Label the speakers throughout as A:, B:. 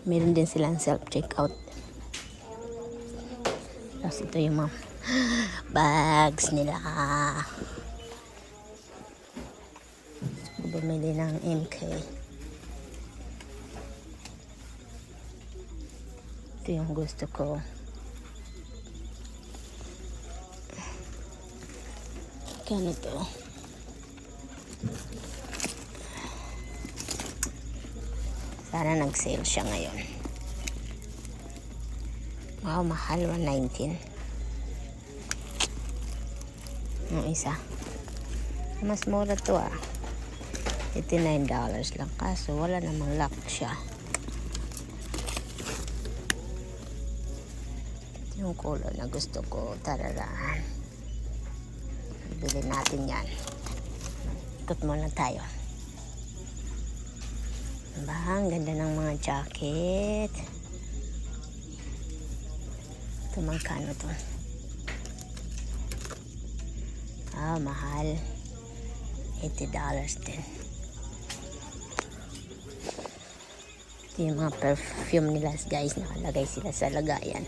A: Meron din silang self-checkout. Tapos ito yung mga bags nila. Bumili ng MK. Ito yung gusto ko. Kano to? Sana nag-sale siya ngayon. Wow, mahal. 119. Yung isa. Mas mura to ah. $89 lang. Kaso wala namang lock siya. Yung color na gusto ko. Tararaan. Bili natin yan. Ikot muna tayo. Diba? Ang ganda ng mga jacket. Ito magkano to? Ah, mahal. $80 din. Ito yung mga perfume nila guys. Nakalagay sila sa lagayan.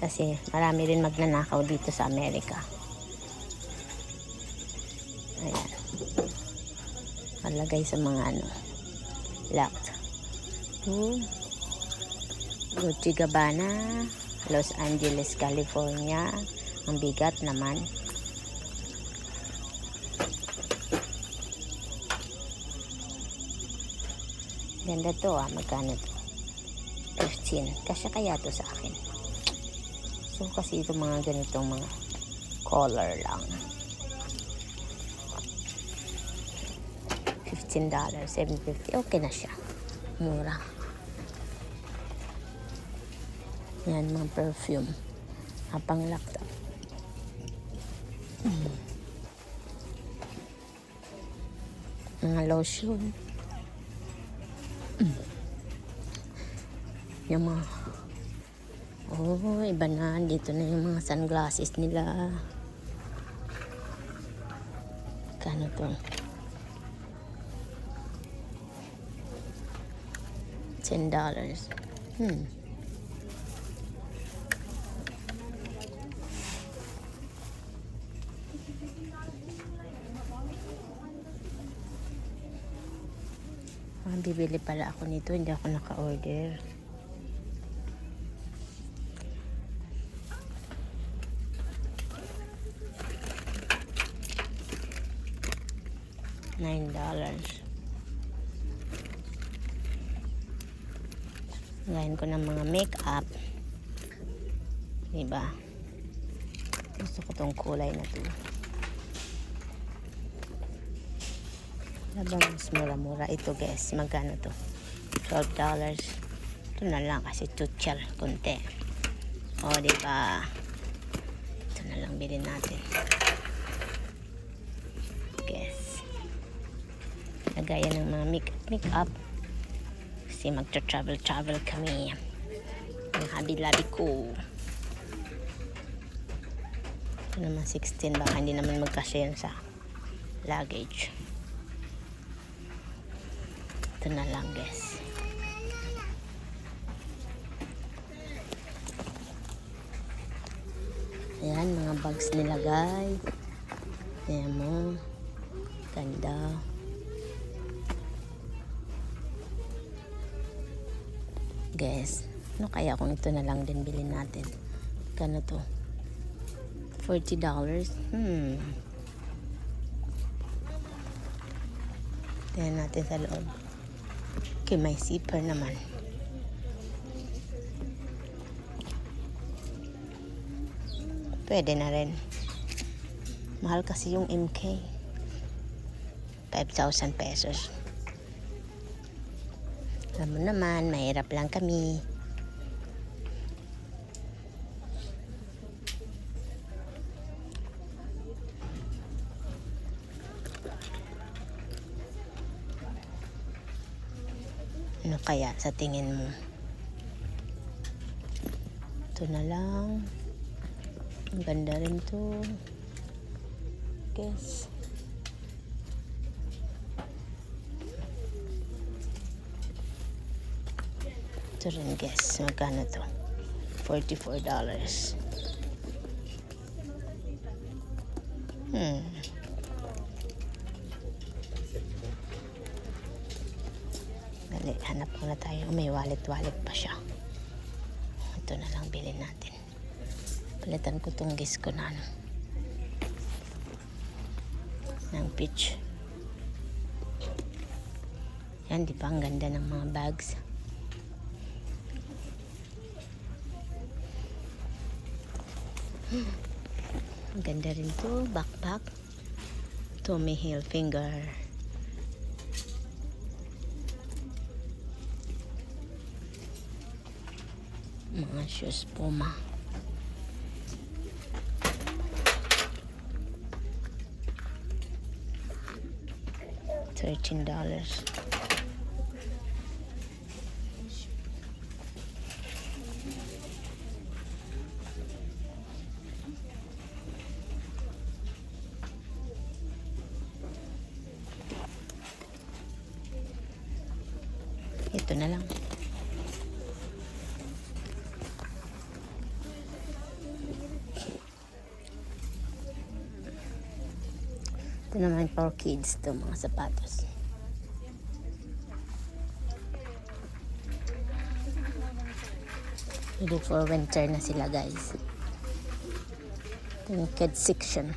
A: Kasi marami rin magnanakaw dito sa Amerika. Ayan. Malagay sa mga locked. Gucci Gabbana, Los Angeles, California. Ang bigat naman. Ganda to ah. Magkano to? 15. Kasya kaya to sa akin. So kasi ito mga ganitong mga color lang. $15, $7.50. Okay na siya. Mura. Yan, mga perfume. Pang laptop. Mga lotion. Yung mga iba na. Dito na yung mga sunglasses nila. Kano to? $10. Bibili pala ako nito. Hindi ako naka-order. $9. Ngayon ko ng mga makeup. Diba? Gusto ko tong kulay na to. Labang mas mura-mura. Ito guys. Magkano to? $12. Ito na lang kasi tutsal. Kunti. O diba? Ito na lang bilhin natin. Guys. Lagayan ng mga makeup. Kasi magta-travel kami. Ang habi-labi ko. Ito naman 16. Baka hindi naman magkasya yan sa luggage. Ito na lang guys. Ayan, mga bags nila guys. Ayan mo. Ganda. Guys, ano kaya kung ito na lang din bilhin natin? Kano to? $40. Tingnan natin sa loob. Okay, may zipper naman. Pwede na rin. Mahal kasi yung MK. 5,000 pesos. Alam mo naman, mahirap lang kami. Ano kaya sa tingin mo? Ito na lang. Ang ganda rin to. Guess. Ito rin guys, magkano to? $44. Dali, hanap muna tayo. May wallet pa siya. Ito na lang bilhin natin. Palitan ko tong gis ko na ng peach. Yan, di ba ang ganda ng mga bags? Ang ganda rin to, backpack. Tommy Hilfiger. Mga shoes Puma. $13. Ito na lang. Ito naman for kids to, mga sapatos. Ready for winter na sila guys. Ito yung kids section.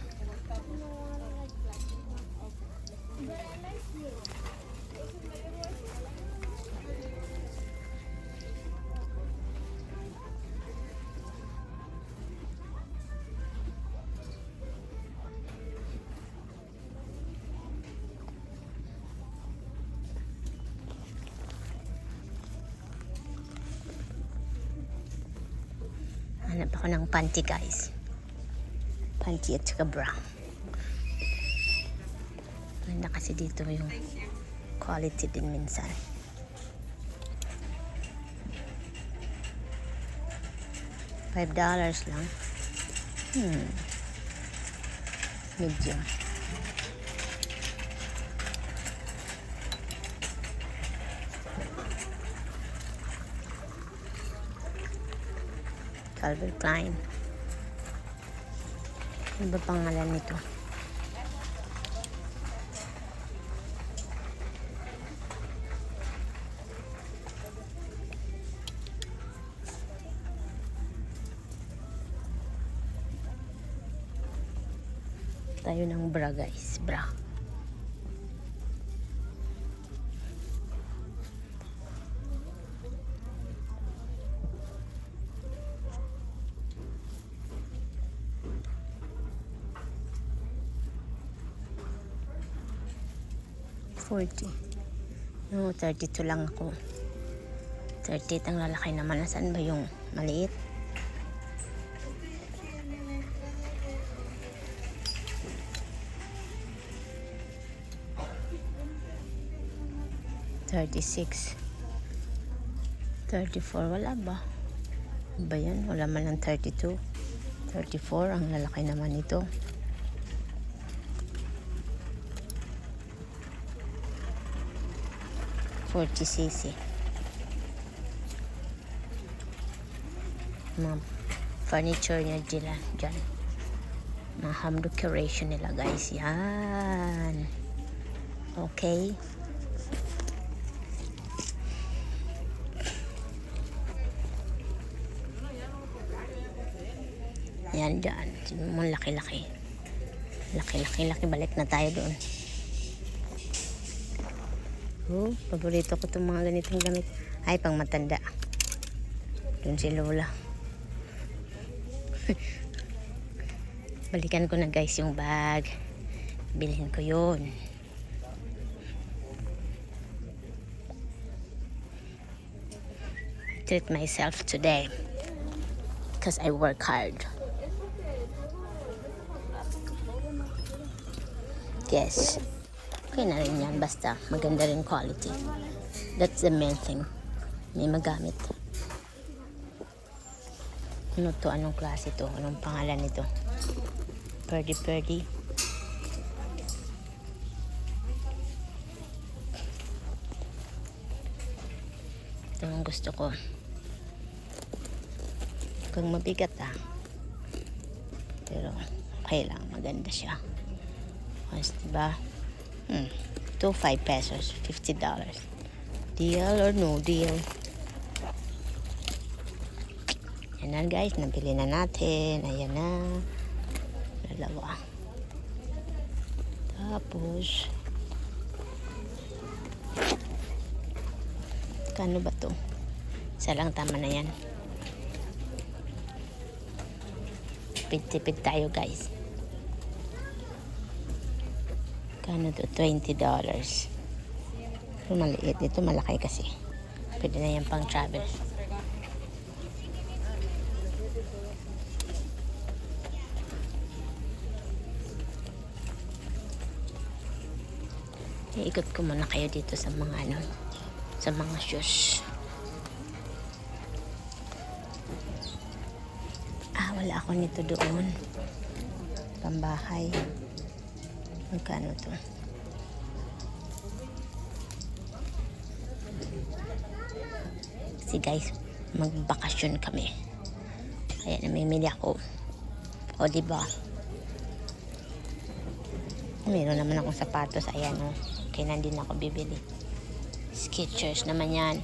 A: Hanap ako ng panty guys. Panty at saka bra. Ganda kasi dito yung quality din minsan. $5 lang. Medium. Calvin Klein. Ano ba pangalan nito? Tayo ng bra guys. Bra. $40. No, 32 lang ako. 38 ang lalaki naman. Nasaan ba yung maliit? $36. $34. Wala ba? Ba yan? Wala man ng $32. $34. Ang lalaki naman ito. $40cc. Mga furniture niya dyan. Mga home decoration nila guys. Yan. Okay. Yan dyan. Laki-laki. Laki. Balik na tayo doon. Oh, paborito ko itong mga ganitong gamit. Ay, pang matanda. Doon si Lola. Balikan ko na guys yung bag. Bilhin ko yun. Treat myself today. Because I work hard. Yes. Okay na rin yan, basta maganda rin quality. That's the main thing. May magamit. Ano to? Anong klase to? Anong pangalan nito? Purdy. Ito ang gusto ko. Mukhang mabigat pero okay lang, maganda siya. Mas diba? 25 pesos, $50. Deal or no deal? Yan na guys, nabili na natin. Ayan na. Dalawa. Tapos, kano ba to? Isa lang, tama na yan. Tipid-tipid tayo guys. Kano to? $20. Ito maliit. Ito malaki kasi. Pwede na yan pang travel. Iikot ko muna kayo dito sa mga sa mga shoes. Wala ako nito doon. Pambahay. Magkano to? Kasi guys, magbakasyon kami. Kaya namimili ako. O diba? Meron naman akong sapatos. Ayan o. Okay na din ako bibili. Skechers naman yan.